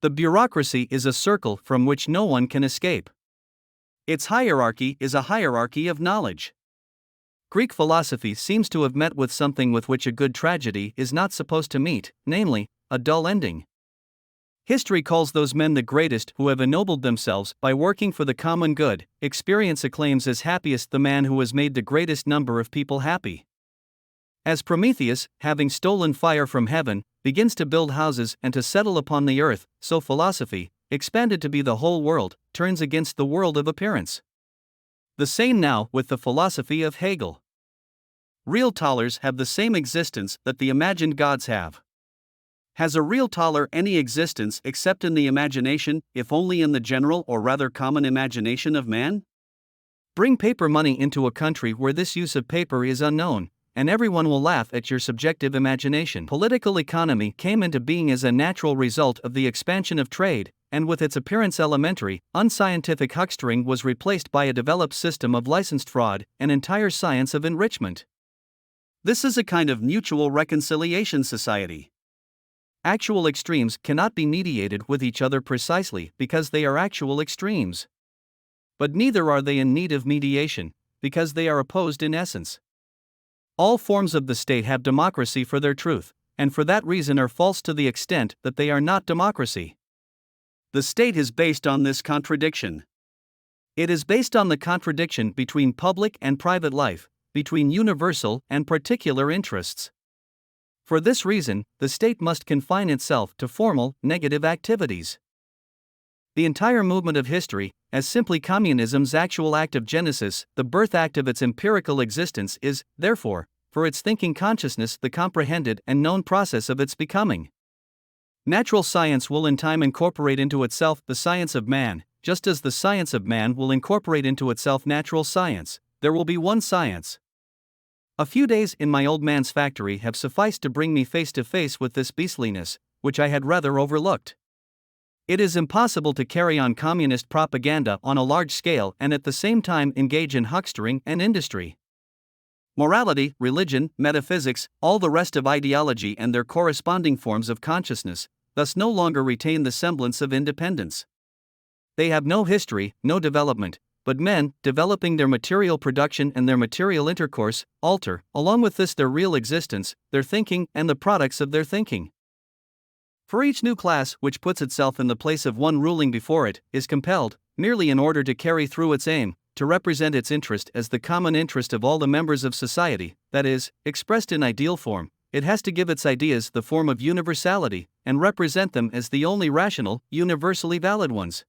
The bureaucracy is a circle from which no one can escape. Its hierarchy is a hierarchy of knowledge. Greek philosophy seems to have met with something with which a good tragedy is not supposed to meet, namely, a dull ending. History calls those men the greatest who have ennobled themselves by working for the common good. Experience acclaims as happiest the man who has made the greatest number of people happy. As Prometheus, having stolen fire from heaven, begins to build houses and to settle upon the earth, so philosophy, expanded to be the whole world, turns against the world of appearance. The same now with the philosophy of Hegel. Real thalers have the same existence that the imagined gods have. Has a real thaler any existence except in the imagination, if only in the general or rather common imagination of man? Bring paper money into a country where this use of paper is unknown, and everyone will laugh at your subjective imagination. Political economy came into being as a natural result of the expansion of trade, and with its appearance elementary, unscientific huckstering was replaced by a developed system of licensed fraud, an entire science of enrichment. This is a kind of mutual reconciliation society. Actual extremes cannot be mediated with each other precisely because they are actual extremes. But neither are they in need of mediation, because they are opposed in essence. All forms of the state have democracy for their truth, and for that reason are false to the extent that they are not democracy. The state is based on this contradiction. It is based on the contradiction between public and private life, between universal and particular interests. For this reason, the state must confine itself to formal, negative activities. The entire movement of history, as simply communism's actual act of genesis, the birth act of its empirical existence, is, therefore, for its thinking consciousness the comprehended and known process of its becoming. Natural science will in time incorporate into itself the science of man, just as the science of man will incorporate into itself natural science. There will be one science. A few days in my old man's factory have sufficed to bring me face to face with this beastliness, which I had rather overlooked. It is impossible to carry on communist propaganda on a large scale and at the same time engage in huckstering and industry. Morality, religion, metaphysics, all the rest of ideology and their corresponding forms of consciousness, thus no longer retain the semblance of independence. They have no history, no development, but men, developing their material production and their material intercourse, alter, along with this, their real existence, their thinking, and the products of their thinking. For each new class which puts itself in the place of one ruling before it, is compelled, merely in order to carry through its aim, to represent its interest as the common interest of all the members of society, that is, expressed in ideal form, it has to give its ideas the form of universality, and represent them as the only rational, universally valid ones.